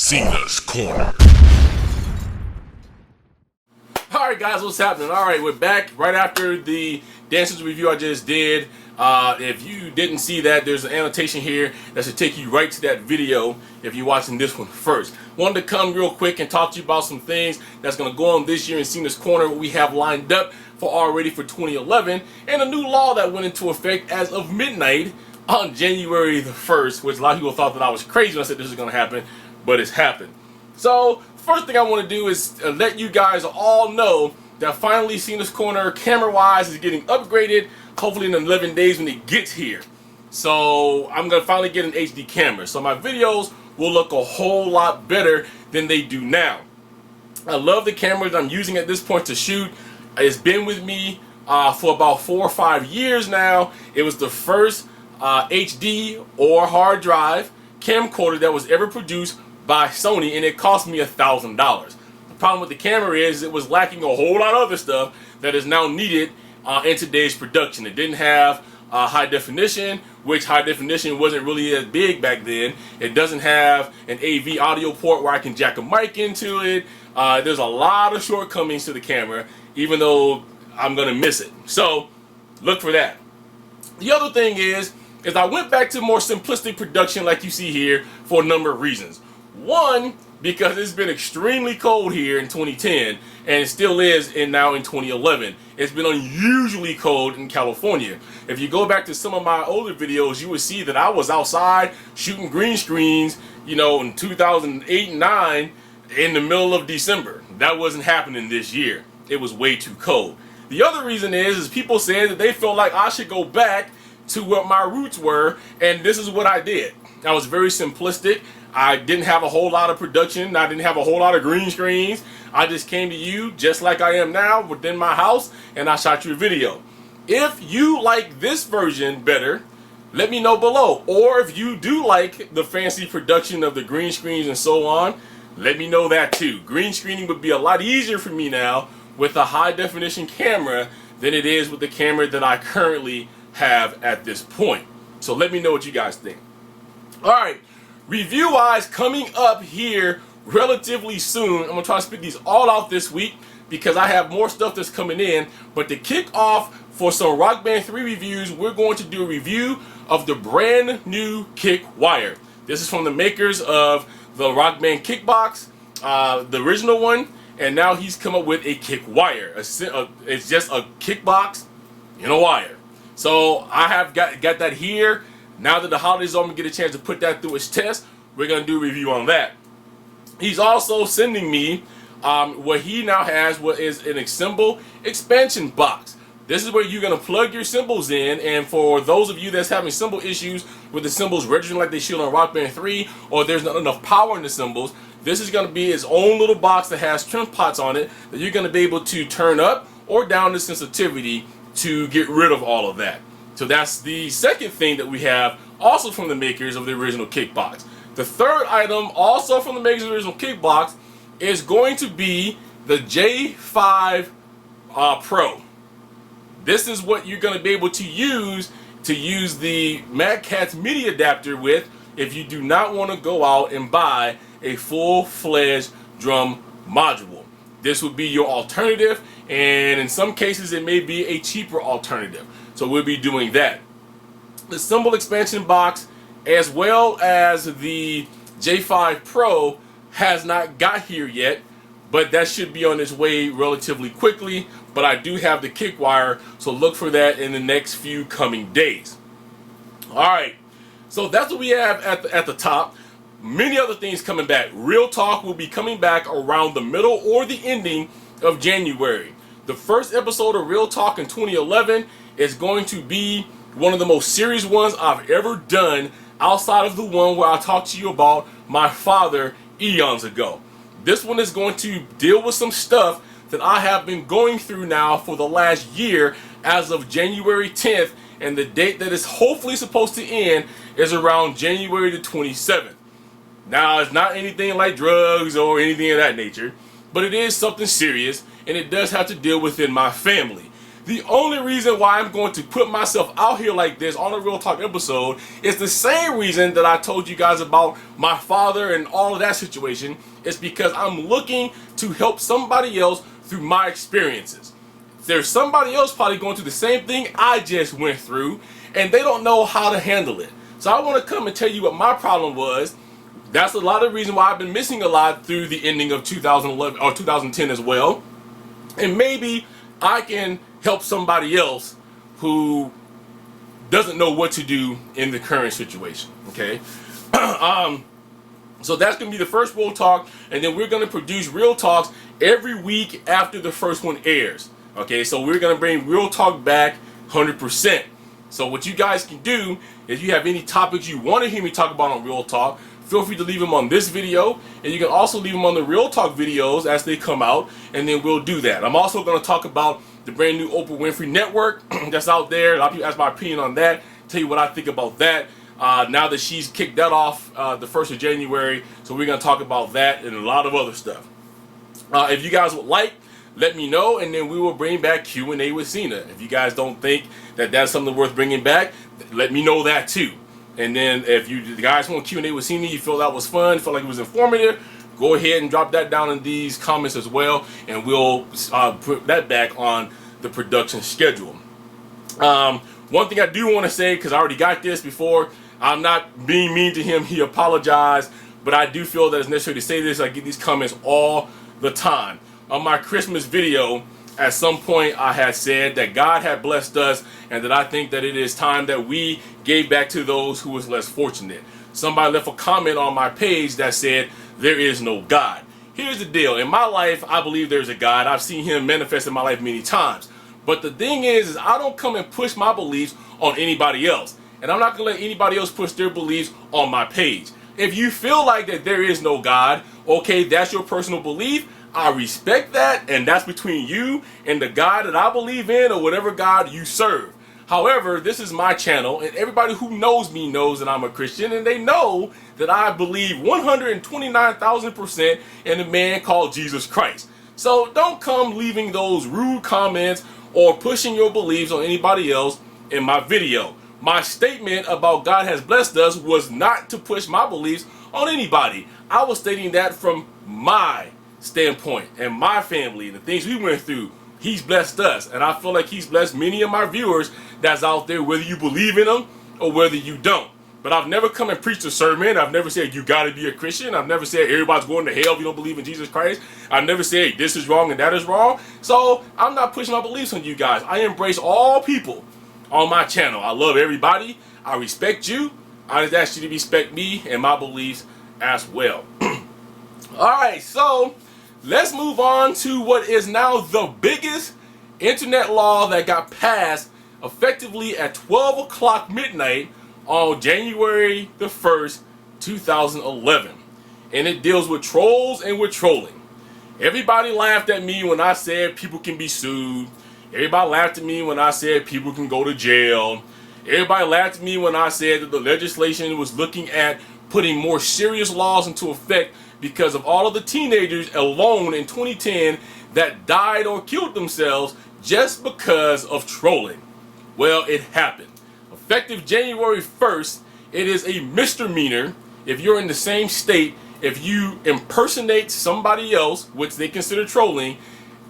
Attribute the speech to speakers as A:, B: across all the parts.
A: Cena's Corner.
B: Alright guys, what's happening? Alright, we're back right after the Dancers review I just did. If you didn't see that, there's an annotation here that should take you right to that video if you're watching this one first. Wanted to come real quick and talk to you about some things that's going to go on this year in Cena's Corner, what we have lined up for already for 2011, and a new law that went into effect as of midnight on January the 1st, which a lot of people thought that I was crazy when I said this was going to happen, but it's happened. So, first thing I want to do is let you guys all know that finally Cena's Corner, camera-wise, is getting upgraded, hopefully in 11 days when it gets here. So, I'm going to finally get an HD camera. So, my videos will look a whole lot better than they do now. I love the camera that I'm using at this point to shoot. It's been with me for about 4 or 5 years now. It was the first HD or hard drive camcorder that was ever produced by Sony, and it cost me $1,000. The problem with the camera is it was lacking a whole lot of other stuff that is now needed in today's production. It didn't have high definition, which high definition wasn't really as big back then. It doesn't have an AV audio port where I can jack a mic into it. There's a lot of shortcomings to the camera, even though I'm gonna miss it. So look for that. The other thing is I went back to more simplistic production like you see here for a number of reasons. One, because it's been extremely cold here in 2010, and it still is now in 2011. It's been unusually cold in California. If you go back to some of my older videos, you would see that I was outside shooting green screens, you know, in 2008 and 9 in the middle of December. That wasn't happening this year. It was way too cold. The other reason is people said that they felt like I should go back to what my roots were, and this is what I did. I was very simplistic. I didn't have a whole lot of production. I didn't have a whole lot of green screens. I just came to you just like I am now within my house, and I shot you a video. If you like this version better, let me know below. Or if you do like the fancy production of the green screens and so on, let me know that too. Green screening would be a lot easier for me now with a high definition camera than it is with the camera that I currently have at this point. So let me know what you guys think. Alright, review wise coming up here relatively soon. I'm going to try to spit these all out this week because I have more stuff that's coming in. But to kick off for some Rock Band 3 reviews, we're going to do a review of the brand new Kick Wire. This is from the makers of the Rock Band Kickbox, the original one, and now he's come up with a Kick Wire. It's just a kickbox in a wire. So I have got that here. Now that the holidays are, I'm going to get a chance to put that through its test. We're going to do a review on that. He's also sending me what he now has, what is an cymbal expansion box. This is where you're going to plug your cymbals in, and for those of you that's having cymbal issues with the cymbals registering like they should on Rock Band 3, or there's not enough power in the cymbals, this is going to be its own little box that has trim pots on it that you're going to be able to turn up or down the sensitivity to get rid of all of that. So that's the second thing that we have, also from the makers of the original Kickbox. The third item, also from the makers of the original Kickbox, is going to be the J5 Pro. This is what you're going to be able to use the Mad Catz MIDI adapter with if you do not want to go out and buy a full-fledged drum module. This would be your alternative, and in some cases it may be a cheaper alternative. So we'll be doing that. The cymbal expansion box, as well as the J5 Pro, has not got here yet, but that should be on its way relatively quickly. But I do have the Kick Wire, so look for that in the next few coming days. Alright, so that's what we have at the top. Many other things coming back. Real Talk will be coming back around the middle or the ending of January. The first episode of Real Talk in 2011 is going to be one of the most serious ones I've ever done, outside of the one where I talked to you about my father eons ago. This one is going to deal with some stuff that I have been going through now for the last year as of January 10th, and the date that is hopefully supposed to end is around January the 27th. Now, it's not anything like drugs or anything of that nature, but it is something serious, and it does have to deal within my family. The only reason why I'm going to put myself out here like this on a Real Talk episode is the same reason that I told you guys about my father and all of that situation. It's because I'm looking to help somebody else through my experiences. There's somebody else probably going through the same thing I just went through, and they don't know how to handle it. So I want to come and tell you what my problem was. That's a lot of the reason why I've been missing a lot through the ending of 2011 or 2010 as well. And maybe I can help somebody else who doesn't know what to do in the current situation. Okay. So that's going to be the first Real Talk, and then we're going to produce Real Talks every week after the first one airs. Okay, so we're going to bring Real Talk back 100%. So what you guys can do is, you have any topics you want to hear me talk about on Real Talk, feel free to leave them on this video, and you can also leave them on the Real Talk videos as they come out, and then we'll do that. I'm also going to talk about the brand new Oprah Winfrey Network that's out there. A lot of people ask my opinion on that, tell you what I think about that. Now that she's kicked that off the 1st of January, so we're going to talk about that and a lot of other stuff. If you guys would like, let me know, and then we will bring back Q&A with Cena. If you guys don't think that that's something worth bringing back, let me know that too. And then if you guys want Q&A with Cena, you feel that was fun, feel like it was informative, go ahead and drop that down in these comments as well, and we'll put that back on the production schedule. One thing I do want to say, because I already got this before, I'm not being mean to him, he apologized, but I do feel that it's necessary to say this. I get these comments all the time. On my Christmas video, at some point I had said that God had blessed us, and that I think that it is time that we gave back to those who was less fortunate. Somebody left a comment on my page that said, there is no God. Here's the deal. In my life, I believe there's a God. I've seen him manifest in my life many times. But the thing is I don't come and push my beliefs on anybody else. And I'm not going to let anybody else push their beliefs on my page. If you feel like that there is no God, okay, that's your personal belief. I respect that, and that's between you and the God that I believe in, or whatever God you serve. However, this is my channel, and everybody who knows me knows that I'm a Christian, and they know that I believe 129,000% in a man called Jesus Christ. So don't come leaving those rude comments or pushing your beliefs on anybody else in my video. My statement about God has blessed us was not to push my beliefs on anybody. I was stating that from my standpoint and my family and the things we went through. He's blessed us, and I feel like he's blessed many of my viewers that's out there, whether you believe in him or whether you don't. But I've never come and preached a sermon. I've never said you got to be a Christian. I've never said everybody's going to hell if you don't believe in Jesus Christ. I've never said this is wrong and that is wrong. So I'm not pushing my beliefs on you guys. I embrace all people on my channel. I love everybody. I respect you. I just ask you to respect me and my beliefs as well. Alright, so let's move on to what is now the biggest internet law that got passed effectively at 12 o'clock midnight on January the 1st, 2011. And it deals with trolls and with trolling. Everybody laughed at me when I said people can be sued. Everybody laughed at me when I said people can go to jail. Everybody laughed at me when I said that the legislation was looking at putting more serious laws into effect because of all of the teenagers alone in 2010 that died or killed themselves just because of trolling. Well, it happened. Effective January 1st, it is a misdemeanor if you're in the same state, if you impersonate somebody else, which they consider trolling,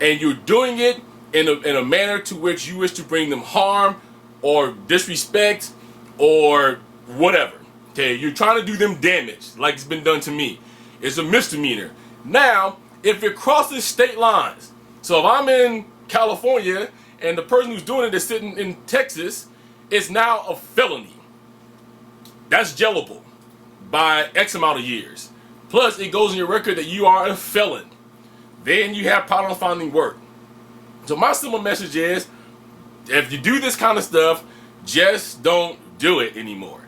B: and you're doing it in a manner to which you wish to bring them harm or disrespect or whatever. Okay, you're trying to do them damage like it's been done to me. It's a misdemeanor. Now, if it crosses state lines, so if I'm in California and the person who's doing it is sitting in Texas, it's now a felony. That's jailable by X amount of years. Plus, it goes in your record that you are a felon. Then you have problem finding work. So my simple message is, if you do this kind of stuff, just don't do it anymore.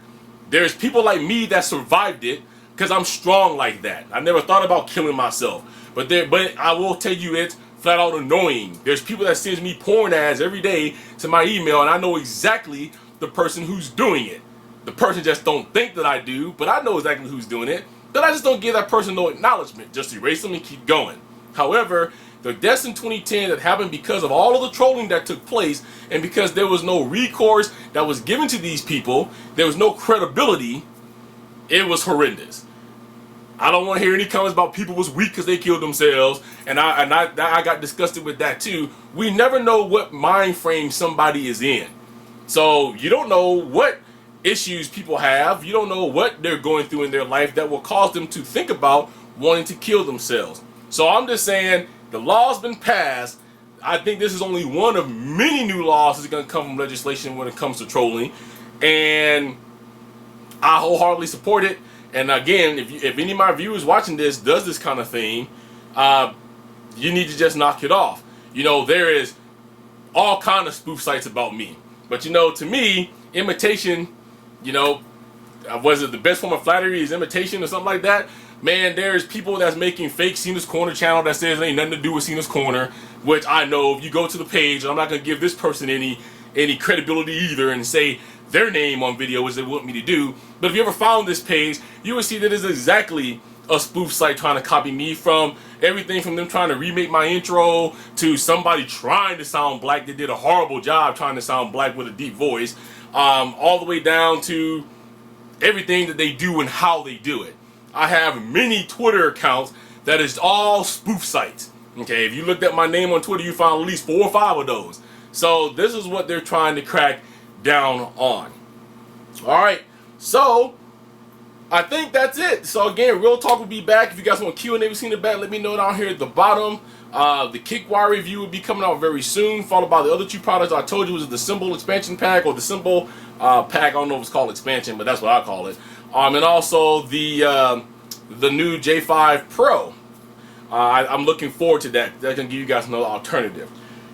B: There's people like me that survived it because I'm strong like that. I never thought about killing myself. But I will tell you, it's flat out annoying. There's people that sends me porn ads every day to my email, and I know exactly the person who's doing it. The person just don't think that I do, but I know exactly who's doing it. But I just don't give that person no acknowledgement. Just erase them and keep going. However, The deaths in 2010 that happened because of all of the trolling that took place, and because there was no recourse that was given to these people, there was no credibility. It was horrendous. I don't want to hear any comments about people was weak because they killed themselves, and I got disgusted with that too. We never know what mind frame somebody is in, so you don't know what issues people have. You don't know what they're going through in their life that will cause them to think about wanting to kill themselves. So I'm just saying, the law's been passed. I think this is only one of many new laws that's going to come from legislation when it comes to trolling, and I wholeheartedly support it. And again, if any of my viewers watching this does this kind of thing, you need to just knock it off. You know, there is all kind of spoof sites about me, but you know, to me, imitation, you know, was it the best form of flattery is imitation or something like that? Man, there's people that's making fake Cena's Corner channel that says it ain't nothing to do with Cena's Corner, which I know if you go to the page, and I'm not gonna give this person any credibility either and say their name on video as they want me to do, but if you ever found this page, you will see that it's exactly a spoof site trying to copy me, from everything from them trying to remake my intro to somebody trying to sound black that did a horrible job trying to sound black with a deep voice, all the way down to everything that they do and how they do it. I have many Twitter accounts that is all spoof sites. Okay, if you looked at my name on Twitter, you found at least 4 or 5 of those. So this is what they're trying to crack down on. Alright, so I think that's it. So again, Real Talk will be back. If you guys want Q&A with Cena back, let me know down here at the bottom. The Kickwire review will be coming out very soon, followed by the other 2 products I told you was the Symbol expansion pack, or the Symbol pack. I don't know if it's called expansion, but that's what I call it. And also the new J5 Pro. I'm looking forward to that. That's gonna give you guys another alternative.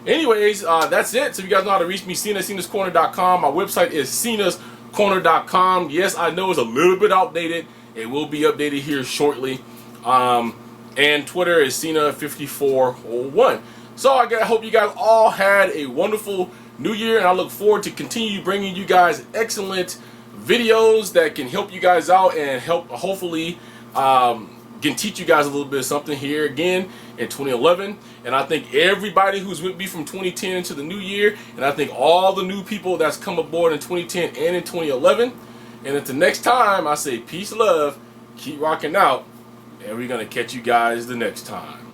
B: Anyways, that's it. So if you guys know how to reach me, cenascorner.com. My website is cenascorner.com. Yes, I know it's a little bit outdated. It will be updated here shortly. And Twitter is Cena5401. So I hope you guys all had a wonderful new year, and I look forward to continue bringing you guys excellent videos that can help you guys out and help, hopefully, can teach you guys a little bit of something here again in 2011. And I thank everybody who's with me from 2010 to the new year, and I thank all the new people that's come aboard in 2010 and in 2011. And until next time, I say peace, love, keep rocking out, and we're gonna catch you guys the next time.